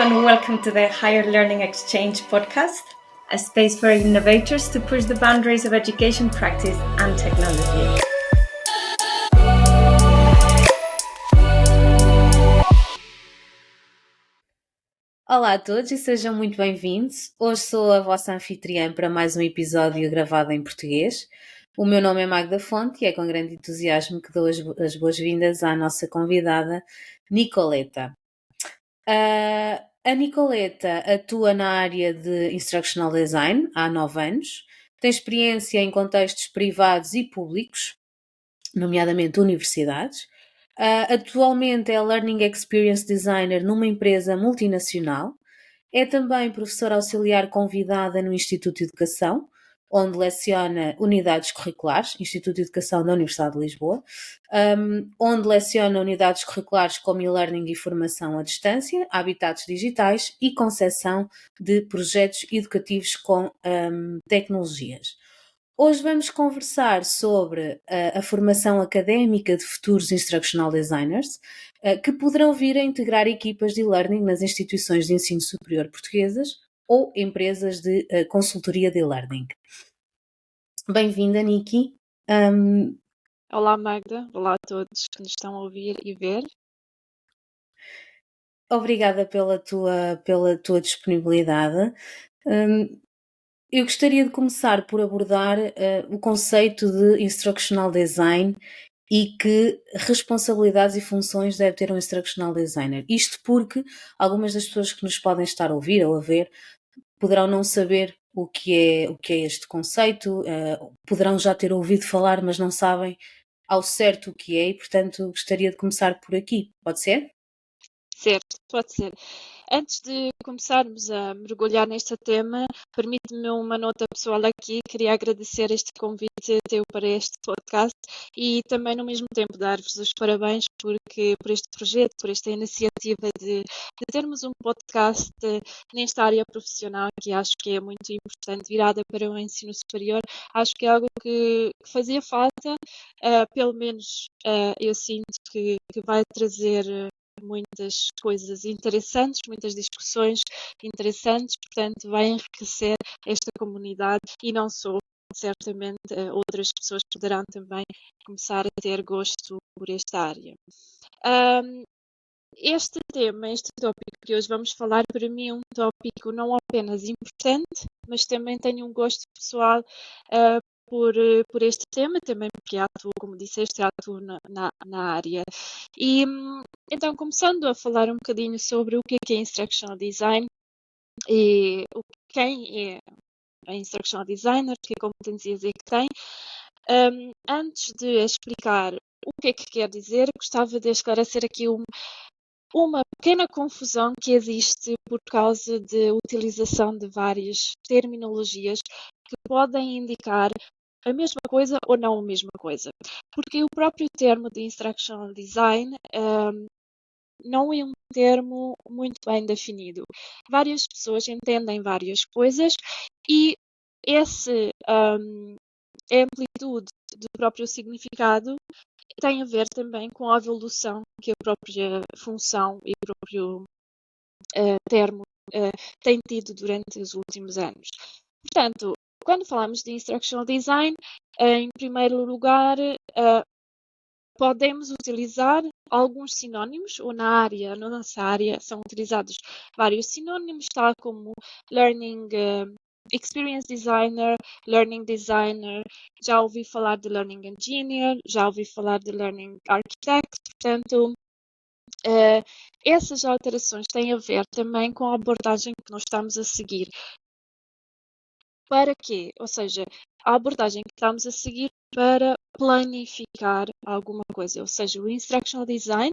and welcome to the Higher Learning Exchange podcast, a space for innovators to push the boundaries of education, practice, and technology. Olá a todos e sejam muito bem-vindos. Hoje sou a vossa anfitriã para mais um episódio gravado em português. O meu nome é Magda Fonte e é com grande entusiasmo que dou as boas-vindas à nossa convidada, Nicoleta. A Nicoleta atua na área de Instructional Design há 9 anos, tem experiência em contextos privados e públicos, nomeadamente universidades. Atualmente é Learning Experience Designer numa empresa multinacional. É também professora auxiliar convidada no Instituto de Educação, onde leciona unidades curriculares, Instituto de Educação da Universidade de Lisboa, onde leciona unidades curriculares como e-learning e formação à distância, habitats digitais e concepção de projetos educativos com tecnologias. Hoje vamos conversar sobre a formação académica de futuros Instructional Designers, que poderão vir a integrar equipas de e-learning nas instituições de ensino superior portuguesas ou empresas de consultoria de e-learning. Bem-vinda, Niki. Olá, Magda. Olá a todos que nos estão a ouvir e ver. Obrigada pela tua disponibilidade. Eu gostaria de começar por abordar o conceito de Instructional Design e que responsabilidades e funções deve ter um Instructional Designer. Isto porque algumas das pessoas que nos podem estar a ouvir ou a ver poderão não saber o que é este conceito, poderão já ter ouvido falar, mas não sabem ao certo o que é e, portanto, gostaria de começar por aqui. Pode ser? Certo, pode ser. Antes de começarmos a mergulhar neste tema, permite-me uma nota pessoal aqui. Queria agradecer este convite teu para este podcast e também, no mesmo tempo, dar-vos os parabéns por este projeto, por esta iniciativa de termos um podcast nesta área profissional, que acho que é muito importante, virada para o ensino superior. Acho que é algo que fazia falta, pelo menos eu sinto que vai trazer muitas coisas interessantes, muitas discussões interessantes, portanto vai enriquecer esta comunidade e não só, certamente outras pessoas poderão também começar a ter gosto por esta área. Este tema, este tópico que hoje vamos falar, para mim é um tópico não apenas importante, mas também tenho um gosto pessoal por este tema, também porque atuo, como disseste, atuo na área. E então, começando a falar um bocadinho sobre o que é Instructional Design e quem é a Instructional Designer, que competências é que tem. Antes de explicar o que é que quer dizer, gostava de esclarecer aqui uma pequena confusão que existe por causa da utilização de várias terminologias que podem indicar a mesma coisa ou não a mesma coisa. Porque o próprio termo de Instructional Design não é um termo muito bem definido. Várias pessoas entendem várias coisas e a amplitude do próprio significado tem a ver também com a evolução que a própria função e o próprio termo tem tido durante os últimos anos. Portanto, quando falamos de Instructional Design, em primeiro lugar, podemos utilizar alguns sinónimos, ou na nossa área, são utilizados vários sinónimos, tal como Learning Experience Designer, Learning Designer, já ouvi falar de Learning Engineer, já ouvi falar de Learning Architect, portanto, essas alterações têm a ver também com a abordagem que nós estamos a seguir. Para quê? Ou seja, a abordagem que estamos a seguir para planificar alguma coisa. Ou seja, o Instructional Design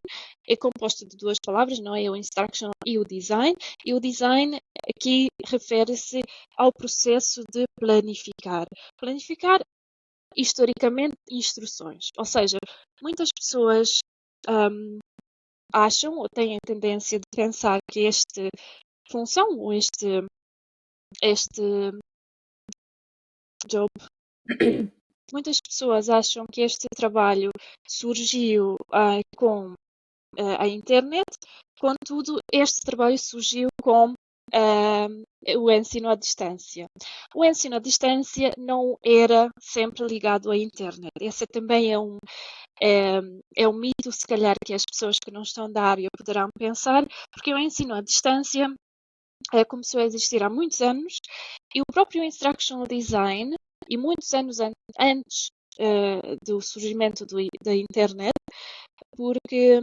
é composto de duas palavras, não é? O Instructional e o Design. E o Design aqui refere-se ao processo de planificar. Planificar, historicamente, instruções. Ou seja, muitas pessoas acham ou têm a tendência de pensar que esta função ou este job, muitas pessoas acham que este trabalho surgiu com a internet Contudo, este trabalho surgiu com o ensino à distância. O ensino à distância não era sempre ligado à internet. Esse também é um mito, se calhar, que as pessoas que não estão da área poderão pensar, porque o ensino à distância começou a existir há muitos anos e o próprio Instructional Design, e muitos anos antes do surgimento da internet, porque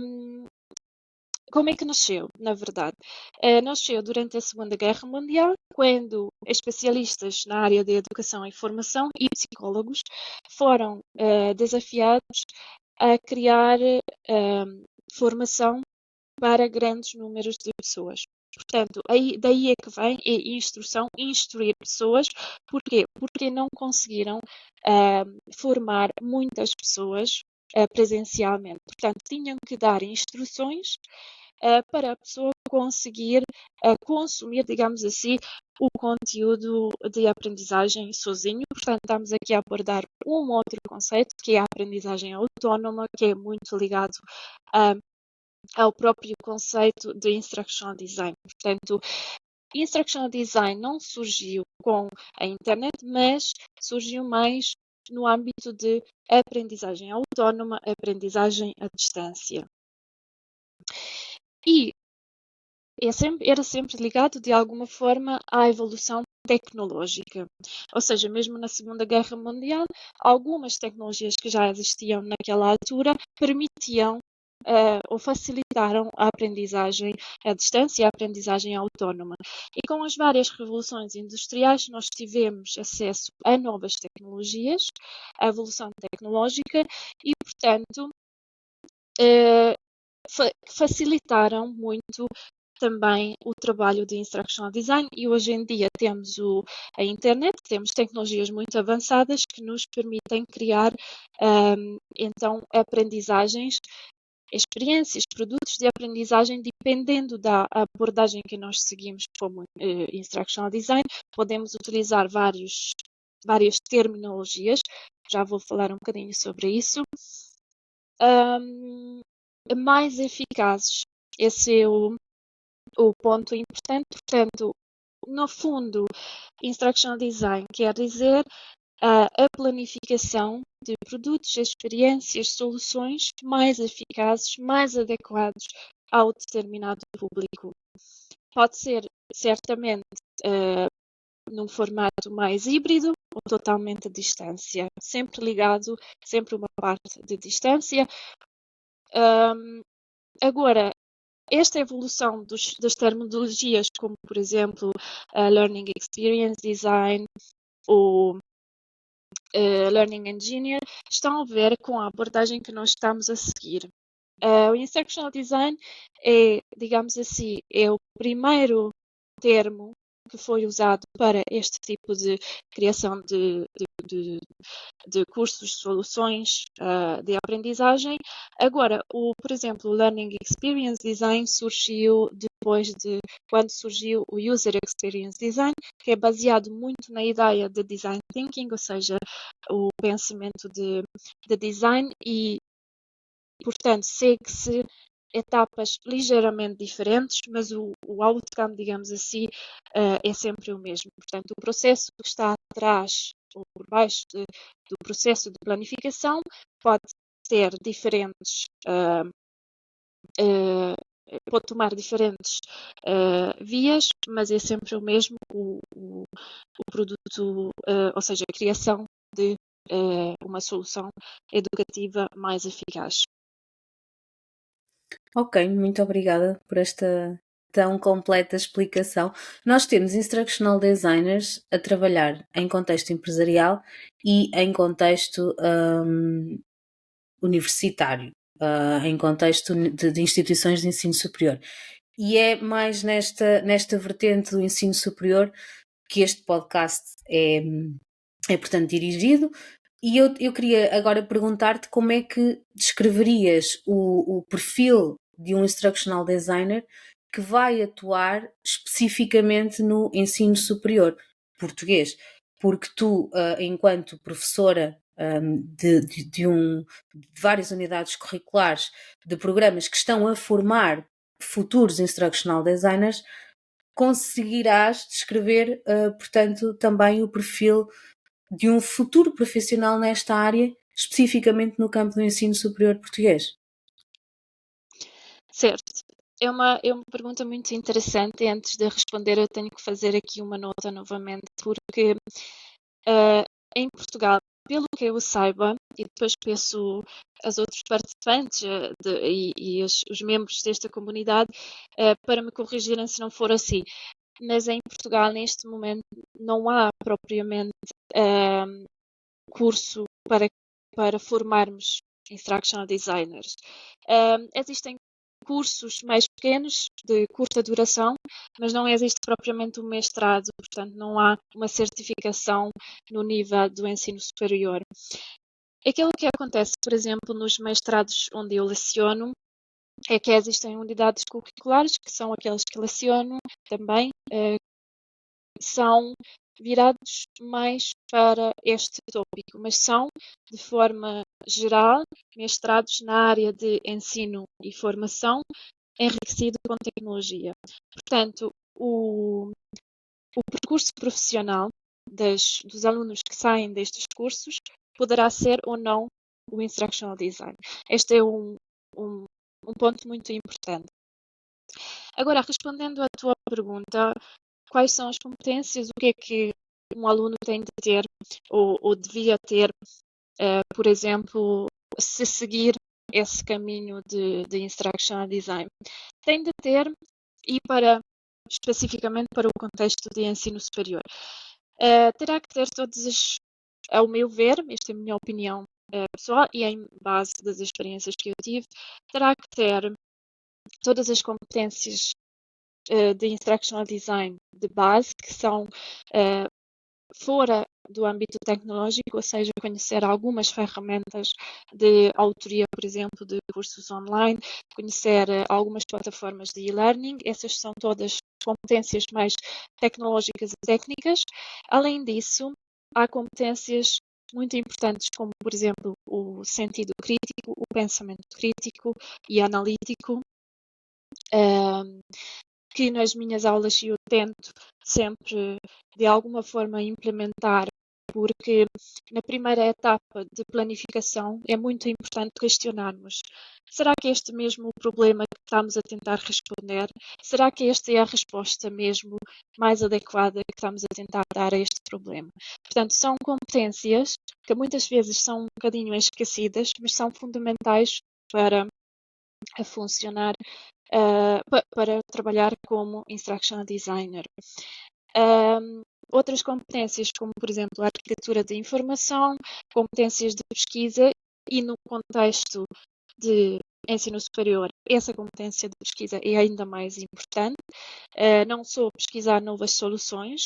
como é que nasceu, na verdade? Nasceu durante a Segunda Guerra Mundial, quando especialistas na área de educação e formação e psicólogos foram desafiados a criar formação para grandes números de pessoas. Portanto, daí é que vem a instrução, instruir pessoas. Porquê? Porque não conseguiram formar muitas pessoas presencialmente. Portanto, tinham que dar instruções para a pessoa conseguir consumir, digamos assim, o conteúdo de aprendizagem sozinho. Portanto, estamos aqui a abordar um outro conceito, que é a aprendizagem autónoma, que é muito ligado ao próprio conceito de Instructional Design. Portanto, Instructional Design não surgiu com a internet, mas surgiu mais no âmbito de aprendizagem autónoma, aprendizagem à distância. E era sempre ligado, de alguma forma, à evolução tecnológica. Ou seja, mesmo na Segunda Guerra Mundial, algumas tecnologias que já existiam naquela altura permitiam ou facilitaram a aprendizagem à distância, a aprendizagem autónoma. E com as várias revoluções industriais, nós tivemos acesso a novas tecnologias, a evolução tecnológica e, portanto, facilitaram muito também o trabalho de Instructional Design, e hoje em dia temos a internet, temos tecnologias muito avançadas que nos permitem criar então aprendizagens, experiências, produtos de aprendizagem, dependendo da abordagem que nós seguimos como Instructional Design. Podemos utilizar várias terminologias, já vou falar um bocadinho sobre isso. Mais eficazes, esse é o ponto importante. Portanto, no fundo, Instructional Design quer dizer a planificação de produtos, experiências, soluções mais eficazes, mais adequados ao determinado público. Pode ser, certamente, num formato mais híbrido ou totalmente à distância, sempre ligado, sempre uma parte de distância. Agora, esta evolução das terminologias, como por exemplo Learning Experience Design ou Learning Engineer, estão a ver com a abordagem que nós estamos a seguir. O Instructional Design é, digamos assim, é o primeiro termo que foi usado para este tipo de criação de cursos, soluções de aprendizagem. Agora, por exemplo, o Learning Experience Design surgiu depois de quando surgiu o User Experience Design, que é baseado muito na ideia de Design Thinking, ou seja, o pensamento de design, e, portanto, segue-se etapas ligeiramente diferentes, mas o outcome, digamos assim, é sempre o mesmo. Portanto, o processo que está atrás ou por baixo do processo de planificação pode ter diferentes, pode tomar diferentes vias, mas é sempre o mesmo, o produto, ou seja, a criação de uma solução educativa mais eficaz. Ok, muito obrigada por esta tão completa explicação. Nós temos instructional designers a trabalhar em contexto empresarial e em contexto universitário, em contexto de instituições de ensino superior. E é mais nesta vertente do ensino superior que este podcast é portanto, dirigido. E eu queria agora perguntar-te como é que descreverias o perfil de um instructional designer que vai atuar especificamente no ensino superior português, porque tu, enquanto professora de várias unidades curriculares de programas que estão a formar futuros instructional designers, conseguirás descrever, portanto, também o perfil de um futuro profissional nesta área, especificamente no campo do ensino superior português? Certo. É uma pergunta muito interessante e antes de responder eu tenho que fazer aqui uma nota novamente, porque em Portugal, pelo que eu saiba, e depois peço aos outros participantes os membros desta comunidade para me corrigirem se não for assim, mas em Portugal neste momento não há propriamente curso para formarmos instructional designers. Existem cursos mais pequenos, de curta duração, mas não existe propriamente um mestrado, portanto não há uma certificação no nível do ensino superior. Aquilo que acontece, por exemplo, nos mestrados onde eu leciono, é que existem unidades curriculares, que são aqueles que leciono também, são virados mais para este tópico, mas são, de forma geral, mestrados na área de ensino e formação, enriquecido com tecnologia. Portanto, o percurso profissional dos alunos que saem destes cursos poderá ser ou não o instructional design. Este é um ponto muito importante. Agora, respondendo à tua pergunta, quais são as competências, o que é que um aluno tem de ter ou devia ter, por exemplo, se seguir esse caminho de instructional design? Tem de ter, e especificamente para o contexto de ensino superior, terá que ter ao meu ver, esta é a minha opinião pessoal e em base das experiências que eu tive, terá que ter todas as competências de instructional design de base, que são fora do âmbito tecnológico, ou seja, conhecer algumas ferramentas de autoria, por exemplo, de cursos online, conhecer algumas plataformas de e-learning, essas são todas competências mais tecnológicas e técnicas. Além disso, há competências muito importantes, como, por exemplo, o sentido crítico, o pensamento crítico e analítico, que nas minhas aulas eu tento sempre de alguma forma implementar, porque na primeira etapa de planificação é muito importante questionarmos: será que este mesmo o problema que estamos a tentar responder? Será que esta é a resposta mesmo mais adequada que estamos a tentar dar a este problema? Portanto, são competências que muitas vezes são um bocadinho esquecidas, mas são fundamentais para funcionar para trabalhar como instructional designer. Outras competências, como por exemplo a arquitetura de informação, competências de pesquisa e no contexto de ensino superior, essa competência de pesquisa é ainda mais importante. Não só pesquisar novas soluções,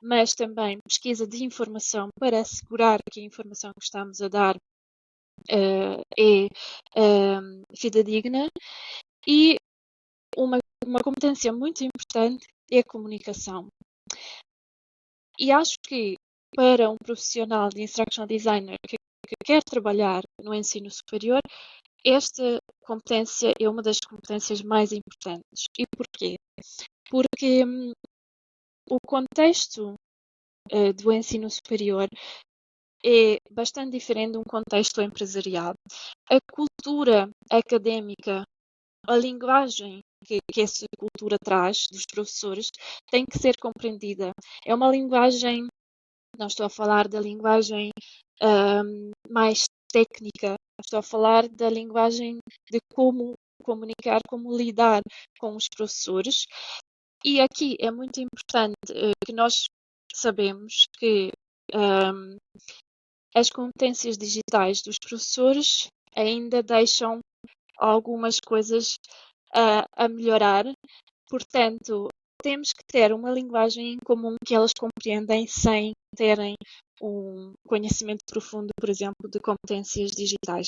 mas também pesquisa de informação para assegurar que a informação que estamos a dar é fidedigna. E uma competência muito importante é a comunicação. E acho que para um profissional de instructional designer que quer trabalhar no ensino superior, esta competência é uma das competências mais importantes. E porquê? Porque o contexto do ensino superior é bastante diferente de um contexto empresarial. A cultura académica, a linguagem que essa cultura traz dos professores tem que ser compreendida. É uma linguagem, não estou a falar da linguagem mais técnica, estou a falar da linguagem de como comunicar, como lidar com os professores. E aqui é muito importante que nós sabemos que as competências digitais dos professores ainda deixam algumas coisas a melhorar. Portanto, temos que ter uma linguagem em comum que elas compreendem sem terem um conhecimento profundo, por exemplo, de competências digitais.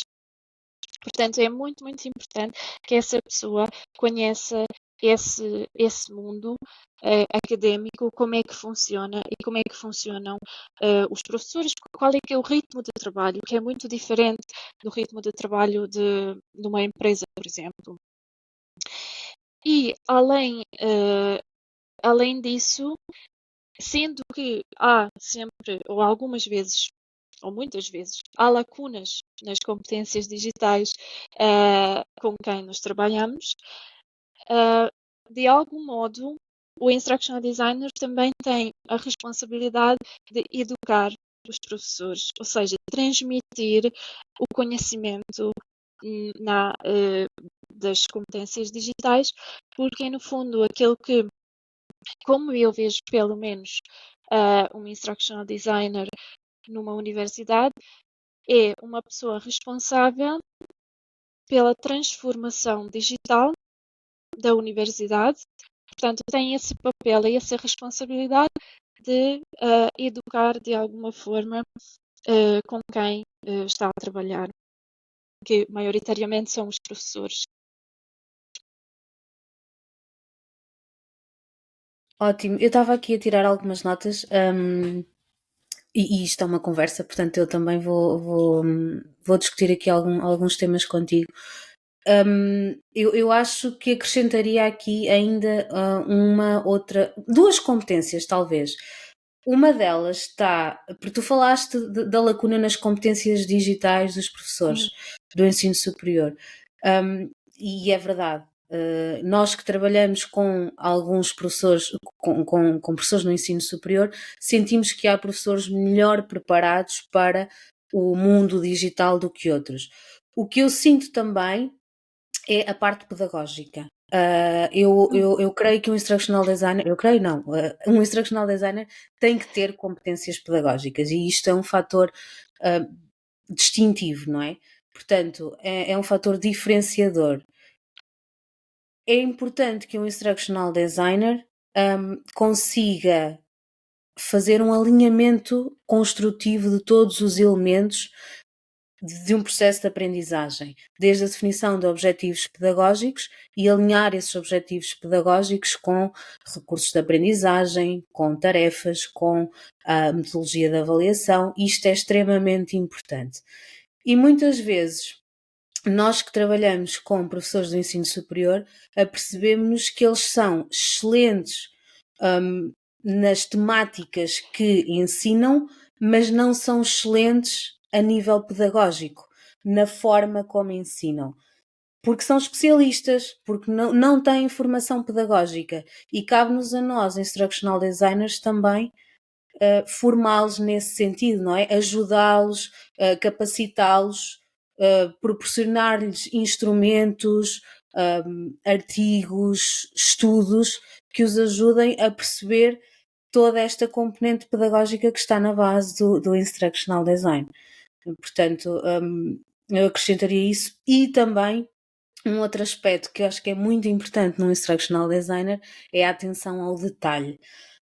Portanto, é muito, muito importante que essa pessoa conheça esse mundo académico, como é que funciona e como é que funcionam os professores, qual é que é o ritmo de trabalho, que é muito diferente do ritmo de trabalho de uma empresa, por exemplo. E além disso, sendo que há sempre, ou algumas vezes, ou muitas vezes, há lacunas nas competências digitais com quem nós trabalhamos, de algum modo, o Instructional Designer também tem a responsabilidade de educar os professores, ou seja, transmitir o conhecimento das competências digitais, porque no fundo aquilo que, como eu vejo pelo menos um Instructional Designer numa universidade, é uma pessoa responsável pela transformação digital da universidade. Portanto, tem esse papel e essa responsabilidade de educar de alguma forma com quem está a trabalhar, que maioritariamente são os professores. Ótimo, eu estava aqui a tirar algumas notas, e isto é uma conversa, portanto eu também vou discutir aqui alguns temas contigo. Eu acho que acrescentaria aqui ainda duas competências, talvez. Uma delas está, porque tu falaste da lacuna nas competências digitais dos professores do ensino superior, e é verdade. Nós que trabalhamos com alguns professores, com professores no ensino superior, sentimos que há professores melhor preparados para o mundo digital do que outros. O que eu sinto também é a parte pedagógica. Eu creio que um instructional designer, eu creio não, um instructional designer tem que ter competências pedagógicas e isto é um fator distintivo, não é? Portanto, é um fator diferenciador. É importante que um instructional designer consiga fazer um alinhamento construtivo de todos os elementos de um processo de aprendizagem, desde a definição de objetivos pedagógicos e alinhar esses objetivos pedagógicos com recursos de aprendizagem, com tarefas, com a metodologia de avaliação. Isto é extremamente importante. E muitas vezes nós que trabalhamos com professores do ensino superior apercebemos-nos que eles são excelentes nas temáticas que ensinam, mas não são excelentes a nível pedagógico, na forma como ensinam. Porque são especialistas, porque não têm formação pedagógica. E cabe-nos a nós, instructional designers, também formá-los nesse sentido, não é? Ajudá-los, capacitá-los, proporcionar-lhes instrumentos, artigos, estudos que os ajudem a perceber toda esta componente pedagógica que está na base do instructional design. Portanto, eu acrescentaria isso. E também um outro aspecto que eu acho que é muito importante no instructional designer é a atenção ao detalhe.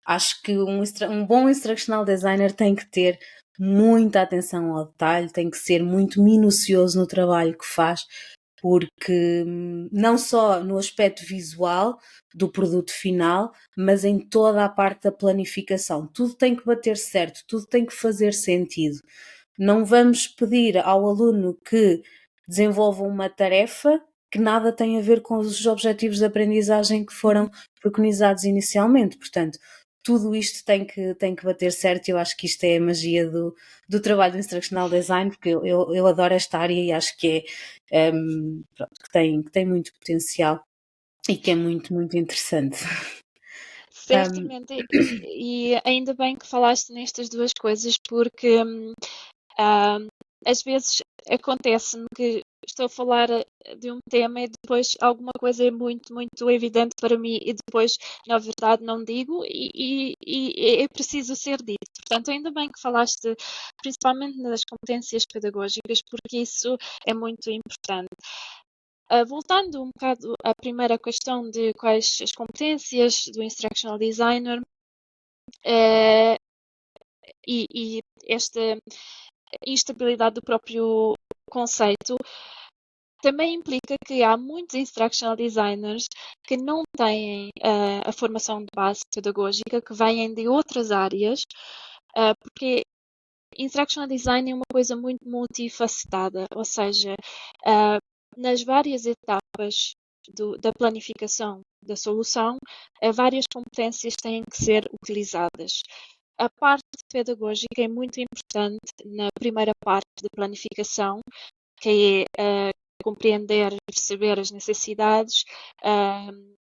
Acho que um bom instructional designer tem que ter muita atenção ao detalhe, tem que ser muito minucioso no trabalho que faz, porque não só no aspecto visual do produto final, mas em toda a parte da planificação. Tudo tem que bater certo, tudo tem que fazer sentido. Não vamos pedir ao aluno que desenvolva uma tarefa que nada tem a ver com os objetivos de aprendizagem que foram preconizados inicialmente. Portanto, tudo isto tem que bater certo e eu acho que isto é a magia do trabalho do Instructional Design, porque eu adoro esta área e acho que que tem muito potencial e que é muito, muito interessante. Certamente, e ainda bem que falaste nestas duas coisas, porque às vezes acontece-me que estou a falar de um tema e depois alguma coisa é muito, muito evidente para mim e depois, na verdade, não digo e é preciso ser dito. Portanto, ainda bem que falaste principalmente nas competências pedagógicas, porque isso é muito importante. Voltando um bocado à primeira questão de quais as competências do Instructional Designer e esta instabilidade do próprio conceito também implica que há muitos instructional designers que não têm a formação de base pedagógica, que vêm de outras áreas, porque instructional design é uma coisa muito multifacetada, ou seja, nas várias etapas da planificação da solução, várias competências têm que ser utilizadas. A parte pedagógica é muito importante na primeira parte de planificação, que é compreender, perceber as necessidades,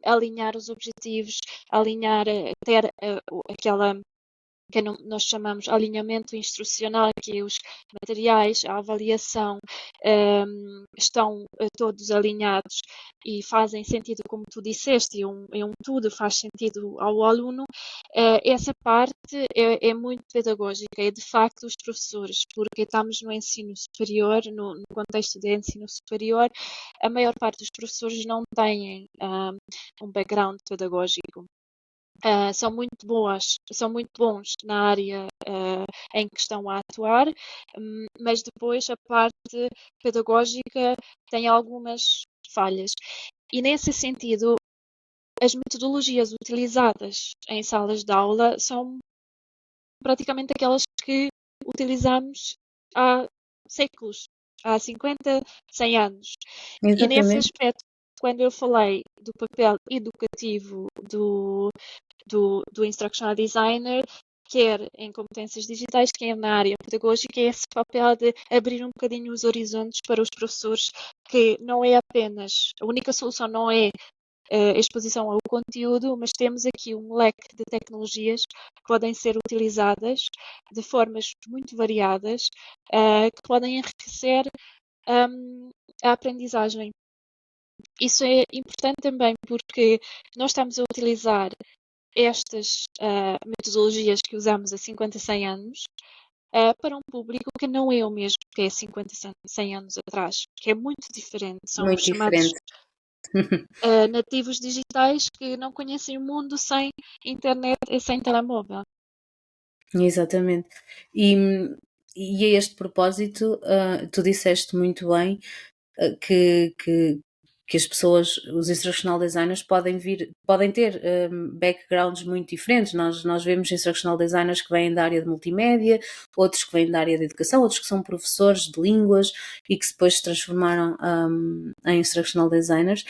alinhar os objetivos, alinhar, ter aquela que nós chamamos alinhamento instrucional, que é os materiais, a avaliação, estão todos alinhados e fazem sentido, como tu disseste, é um tudo, faz sentido ao aluno. Essa parte é muito pedagógica, é de facto os professores, porque estamos no ensino superior, no contexto de ensino superior, a maior parte dos professores não têm um background pedagógico. São muito bons na área em que estão a atuar, mas depois a parte pedagógica tem algumas falhas. E nesse sentido, as metodologias utilizadas em salas de aula são praticamente aquelas que utilizamos há séculos, há 50, 100 anos. E nesse Exatamente. aspecto, quando eu falei do papel educativo do Instructional Designer, quer em competências digitais, quer na área pedagógica, é esse papel de abrir um bocadinho os horizontes para os professores, que não é apenas, a única solução não é a exposição ao conteúdo, mas temos aqui um leque de tecnologias que podem ser utilizadas de formas muito variadas, que podem enriquecer a aprendizagem. Isso é importante também porque nós estamos a utilizar estas metodologias que usamos há 50, 100 anos para um público que não é o mesmo que é 50, 100 anos atrás, que é muito diferente. São os Muito chamados diferente. nativos digitais que não conhecem o mundo sem internet e sem telemóvel. Exatamente. E, e a este propósito, tu disseste muito bem que as pessoas, os instructional designers, podem ter backgrounds muito diferentes. Nós vemos instructional designers que vêm da área de multimédia, outros que vêm da área de educação, outros que são professores de línguas e que depois se transformaram em instructional designers.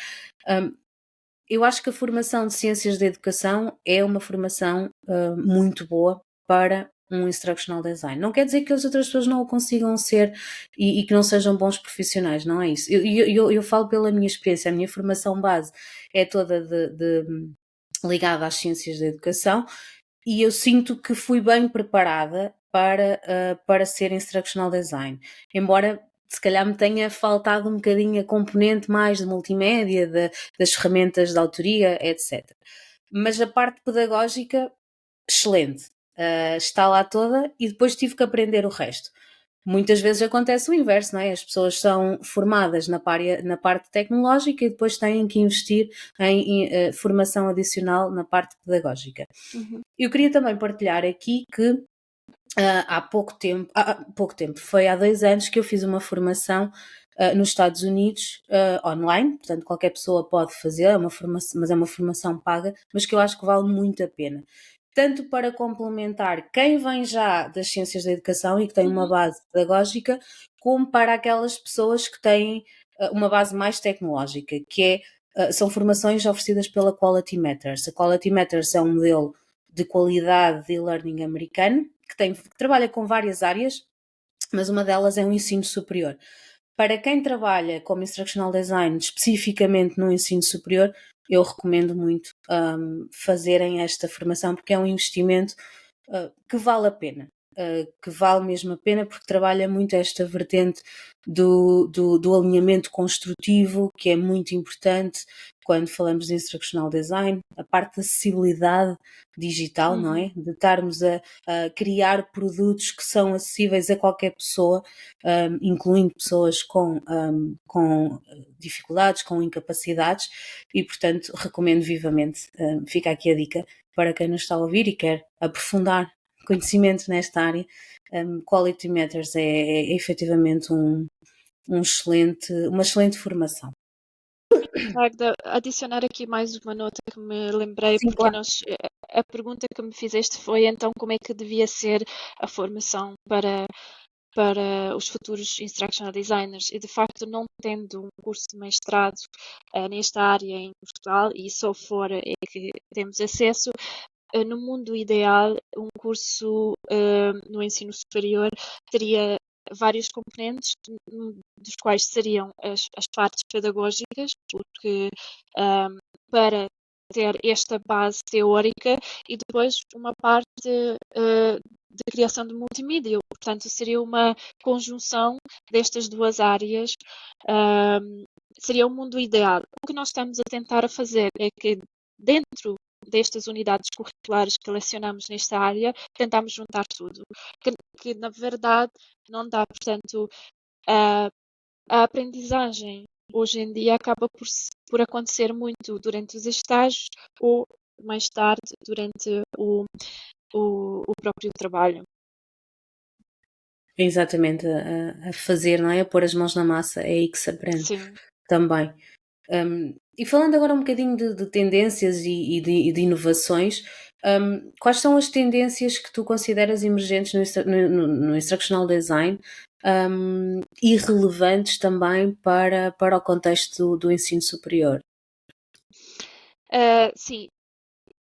Eu acho que a formação de ciências da educação é uma formação muito boa para um instructional design. Não quer dizer que as outras pessoas não o consigam ser e que não sejam bons profissionais, não é isso. Eu falo pela minha experiência, a minha formação base é toda ligada às ciências da educação e eu sinto que fui bem preparada para ser instructional design. Embora se calhar me tenha faltado um bocadinho a componente mais de multimédia, das ferramentas de autoria, etc. Mas a parte pedagógica, excelente. Está lá toda e depois tive que aprender o resto. Muitas vezes acontece o inverso, não é? As pessoas são formadas na parte tecnológica e depois têm que investir em formação adicional na parte pedagógica. Uhum. Eu queria também partilhar aqui que há pouco tempo, foi há 2 anos que eu fiz uma formação nos Estados Unidos online, portanto qualquer pessoa pode fazer, mas é uma formação paga, mas que eu acho que vale muito a pena. Tanto para complementar quem vem já das ciências da educação e que tem uma base pedagógica, como para aquelas pessoas que têm uma base mais tecnológica, que são formações oferecidas pela Quality Matters. A Quality Matters é um modelo de qualidade de e-learning americano, que trabalha com várias áreas, mas uma delas é o ensino superior. Para quem trabalha como Instructional Design, especificamente no ensino superior, eu recomendo muito fazerem esta formação, porque é um investimento que vale a pena. Que vale mesmo a pena, porque trabalha muito esta vertente do alinhamento construtivo, que é muito importante quando falamos de instructional design, a parte da acessibilidade digital, não é? De estarmos a criar produtos que são acessíveis a qualquer pessoa, incluindo pessoas com dificuldades, com incapacidades, e portanto recomendo vivamente, fica aqui a dica para quem nos está a ouvir e quer aprofundar conhecimento nesta área. Quality Matters é efetivamente uma excelente formação. Magda, adicionar aqui mais uma nota que me lembrei, Sim, porque claro. a pergunta que me fizeste foi então como é que devia ser a formação para para os futuros instructional designers e de facto não tendo um curso de mestrado nesta área em Portugal e só fora é que temos acesso, no mundo ideal um curso no ensino superior teria vários componentes, dos quais seriam as partes pedagógicas, porque para ter esta base teórica e depois uma parte de criação de multimídia. Portanto, seria uma conjunção destas duas áreas. Seria o mundo ideal. O que nós estamos a tentar fazer é que dentro destas unidades curriculares que lecionamos nesta área, tentamos juntar tudo. Que na verdade não dá, portanto, a aprendizagem hoje em dia acaba por acontecer muito durante os estágios ou mais tarde durante o próprio trabalho. Exatamente, a fazer, não é? A pôr as mãos na massa, é aí que se aprende Sim. também. E falando agora um bocadinho de tendências e de inovações, quais são as tendências que tu consideras emergentes no instructional design, e relevantes também para o contexto do ensino superior? Sim,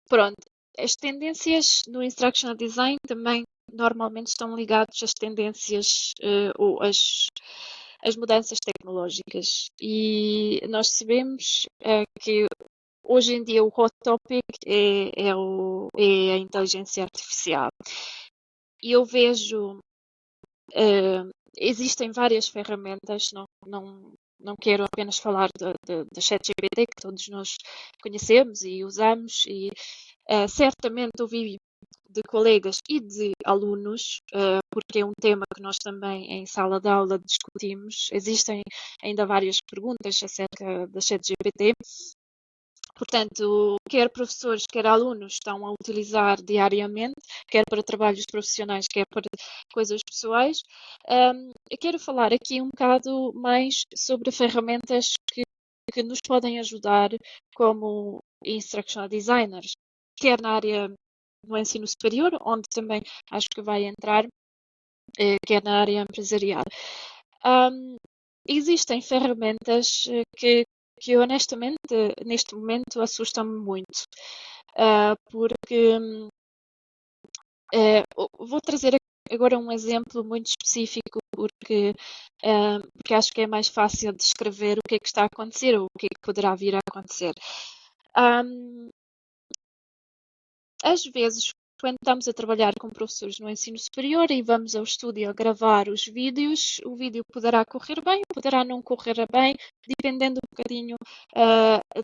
pronto. As tendências no instructional design também normalmente estão ligadas às tendências ou às mudanças tecnológicas. E nós sabemos que hoje em dia o hot topic é a inteligência artificial. E eu vejo, existem várias ferramentas, não quero apenas falar da ChatGPT, que todos nós conhecemos e usamos, e certamente ouvi de colegas e de alunos, porque é um tema que nós também em sala de aula discutimos. Existem ainda várias perguntas acerca da ChatGPT. Portanto, quer professores, quer alunos estão a utilizar diariamente, quer para trabalhos profissionais, quer para coisas pessoais. Eu quero falar aqui um bocado mais sobre ferramentas que nos podem ajudar como instructional designers, quer na área do ensino superior, onde também acho que vai entrar, quer na área empresarial. Existem ferramentas que honestamente neste momento assustam-me muito, porque vou trazer agora um exemplo muito específico porque acho que é mais fácil descrever o que é que está a acontecer ou o que é que poderá vir a acontecer. Às vezes, quando estamos a trabalhar com professores no ensino superior e vamos ao estúdio a gravar os vídeos, o vídeo poderá correr bem, poderá não correr bem, dependendo um bocadinho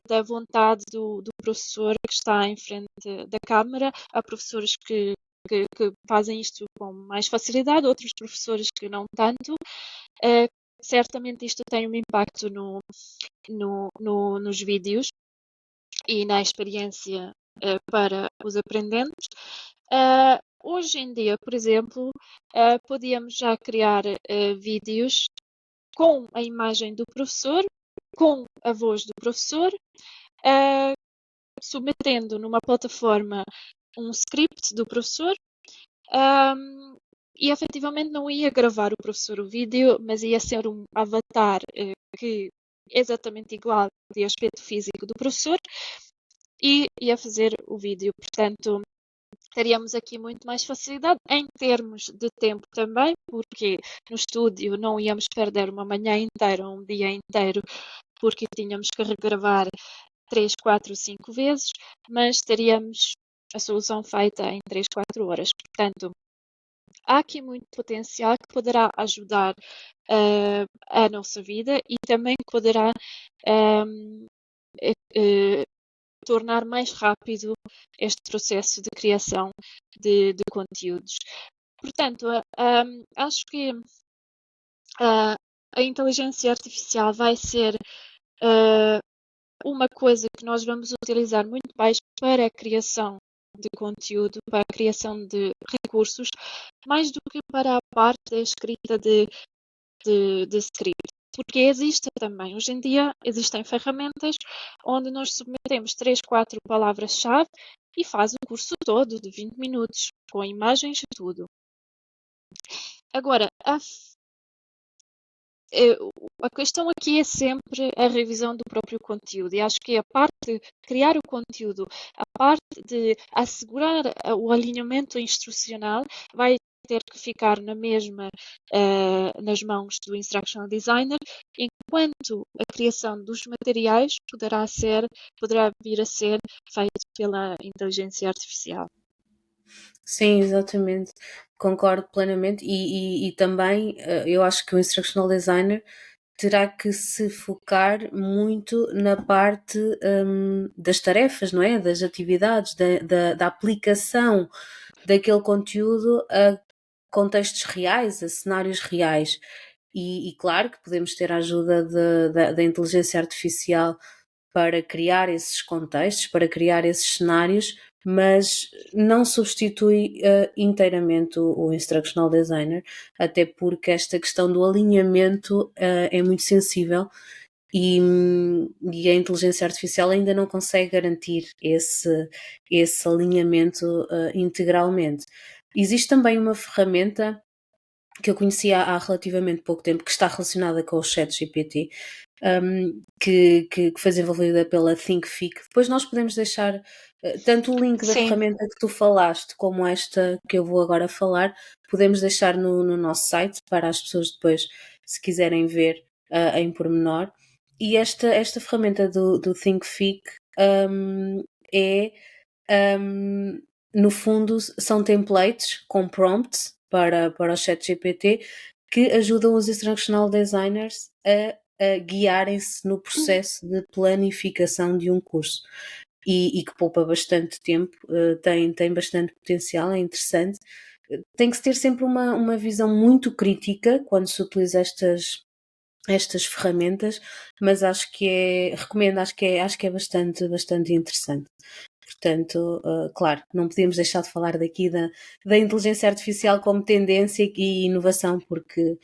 da vontade do professor que está em frente da câmara. Há professores que fazem isto com mais facilidade, outros professores que não tanto. Certamente isto tem um impacto nos vídeos e na experiência para os aprendentes. Hoje em dia, por exemplo, podíamos já criar vídeos com a imagem do professor, com a voz do professor, submetendo numa plataforma um script do professor, e efetivamente não ia gravar o professor o vídeo, mas ia ser um avatar que é exatamente igual de aspecto físico do professor e ia fazer o vídeo. Portanto, teríamos aqui muito mais facilidade em termos de tempo também, porque no estúdio não íamos perder uma manhã inteira, um dia inteiro, porque tínhamos que regravar 3, 4, 5 vezes, mas teríamos a solução feita em 3, 4 horas. Portanto, há aqui muito potencial que poderá ajudar a nossa vida e também que poderá tornar mais rápido este processo de criação de conteúdos. Portanto, acho que a inteligência artificial vai ser uma coisa que nós vamos utilizar muito mais para a criação de conteúdo, para a criação de recursos, mais do que para a parte da escrita de script. Porque existe também, hoje em dia, existem ferramentas onde nós submetemos 3, 4 palavras-chave e faz o curso todo de 20 minutos, com imagens e tudo. Agora, eh, a questão aqui é sempre a revisão do próprio conteúdo, e acho que a parte de criar o conteúdo, a parte de assegurar o alinhamento instrucional vai ter que ficar na mesma nas mãos do instructional designer, enquanto a criação dos materiais poderá vir a ser feito pela inteligência artificial. Sim, exatamente. Concordo plenamente. E também eu acho que o instructional designer terá que se focar muito na parte das tarefas, não é? Das atividades, da aplicação daquele conteúdo a contextos reais, a cenários reais. E claro que podemos ter a ajuda da inteligência artificial para criar esses contextos, para criar esses cenários, mas não substitui inteiramente o instructional designer, até porque esta questão do alinhamento é muito sensível e a inteligência artificial ainda não consegue garantir esse alinhamento integralmente. Existe também uma ferramenta que eu conheci há relativamente pouco tempo, que está relacionada com o ChatGPT, que foi desenvolvida pela ThinkFic. Depois nós podemos deixar tanto o link da Sim, ferramenta que tu falaste, como esta que eu vou agora falar, podemos deixar no nosso site para as pessoas depois, se quiserem ver em pormenor. E esta ferramenta do ThinkFic é, um, no fundo, são templates com prompts para o ChatGPT que ajudam os instructional designers a guiarem-se no processo de planificação de um curso e que poupa bastante tempo, tem bastante potencial, é interessante. Tem que se ter sempre uma visão muito crítica quando se utiliza estas ferramentas, mas recomendo, acho que é bastante interessante. Portanto, claro, não podíamos deixar de falar daqui da inteligência artificial como tendência e inovação, porque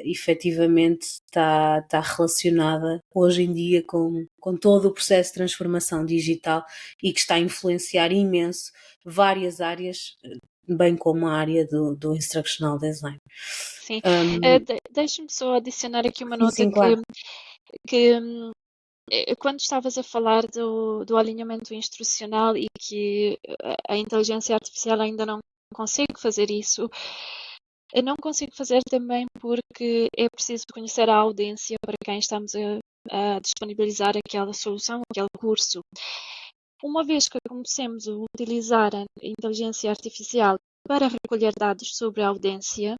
efetivamente está relacionada hoje em dia com todo o processo de transformação digital e que está a influenciar imenso várias áreas, bem como a área do instructional design. sim. Deixa-me só adicionar aqui uma Sim, nota sim, claro. que quando estavas a falar do alinhamento instrucional e que a inteligência artificial ainda não consegue fazer isso, eu não consigo fazer também porque é preciso conhecer a audiência para quem estamos a disponibilizar aquela solução, aquele curso. Uma vez que comecemos a utilizar a inteligência artificial para recolher dados sobre a audiência,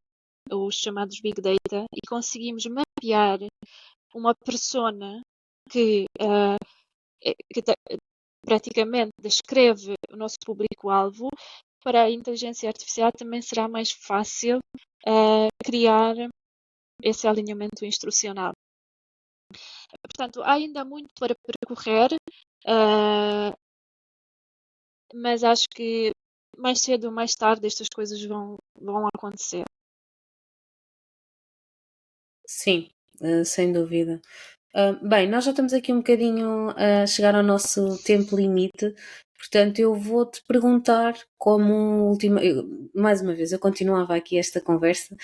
os chamados Big Data, e conseguimos mapear uma persona que, que praticamente descreve o nosso público-alvo, para a inteligência artificial também será mais fácil criar esse alinhamento instrucional. Portanto, há ainda muito para percorrer, mas acho que mais cedo ou mais tarde estas coisas vão acontecer. Sim, sem dúvida. Bem, nós já estamos aqui um bocadinho a chegar ao nosso tempo limite, portanto eu vou-te perguntar como última. Mais uma vez, eu continuava aqui esta conversa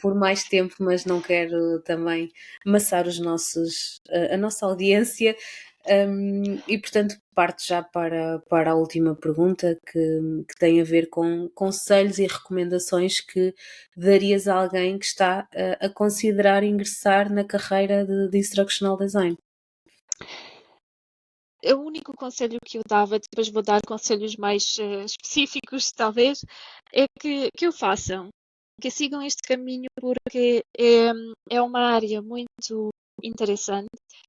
por mais tempo, mas não quero também amassar a nossa audiência. E portanto parto já para a última pergunta que tem a ver com conselhos e recomendações que darias a alguém que está a considerar ingressar na carreira de Instructional Design? O único conselho que eu dava, depois vou dar conselhos mais específicos, talvez, é que o façam, que sigam este caminho, porque é uma área muito interessante,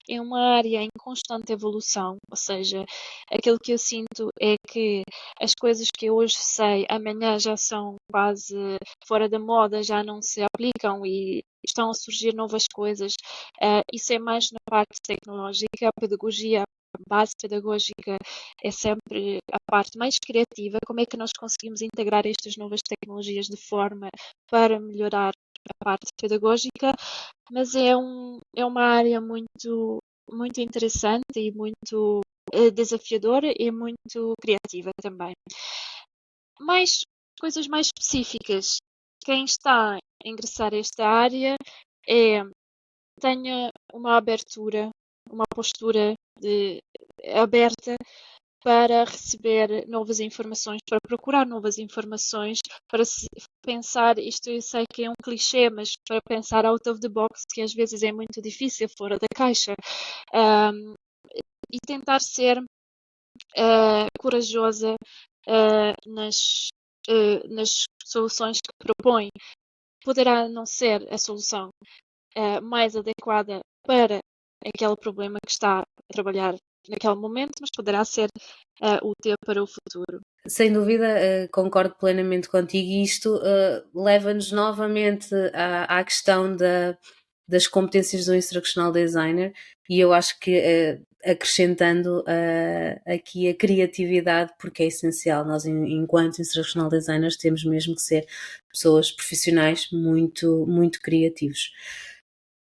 é uma área em constante evolução, ou seja, aquilo que eu sinto é que as coisas que eu hoje sei, amanhã já são quase fora da moda, já não se aplicam e estão a surgir novas coisas. Isso é mais na parte tecnológica, a pedagogia, a base pedagógica é sempre a parte mais criativa. Como é que nós conseguimos integrar estas novas tecnologias de forma para melhorar a parte pedagógica? Mas é uma área muito interessante e muito desafiadora e muito criativa também. Mais coisas mais específicas quem está a ingressar esta área tenha uma abertura, uma postura aberta para receber novas informações, para procurar novas informações, para pensar, isto eu sei que é um clichê, mas para pensar out of the box, que às vezes é muito difícil, fora da caixa, e tentar ser corajosa nas soluções que propõe. Poderá não ser a solução mais adequada para aquele problema que está a trabalhar naquele momento, mas poderá ser útil para o futuro. Sem dúvida, concordo plenamente contigo, e isto leva-nos novamente à questão das competências do Instructional Designer, e eu acho que acrescentando aqui a criatividade, porque é essencial. Nós, enquanto Instructional Designers, temos mesmo que ser pessoas profissionais muito, muito criativos.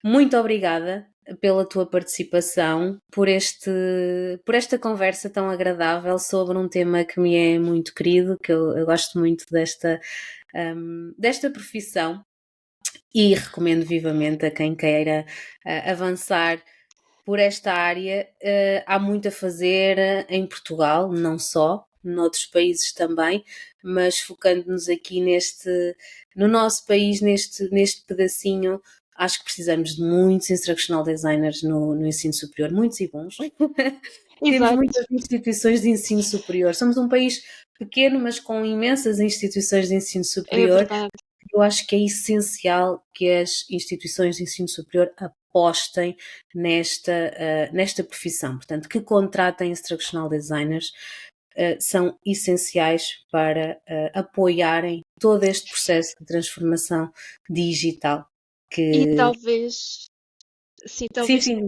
Muito obrigada pela tua participação, por esta conversa tão agradável sobre um tema que me é muito querido, que eu gosto muito desta profissão, e recomendo vivamente a quem queira avançar por esta área. Há muito a fazer em Portugal, não só, noutros países também, mas focando-nos aqui no nosso país, neste pedacinho. Acho que precisamos de muitos instructional designers no ensino superior, muitos e bons. Temos Exato. muitas instituições de ensino superior. Somos um país pequeno, mas com imensas instituições de ensino superior. É verdade. Eu acho que é essencial que as instituições de ensino superior apostem nesta profissão. Portanto, que contratem instructional designers. São essenciais para apoiarem todo este processo de transformação digital. E talvez Sim.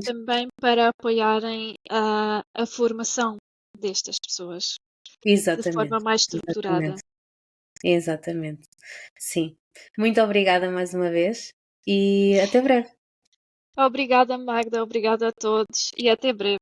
também para apoiarem a formação destas pessoas de forma Exatamente. mais estruturada. Exatamente. Sim. Muito obrigada mais uma vez e até breve. Obrigada, Magda, obrigada a todos e até breve.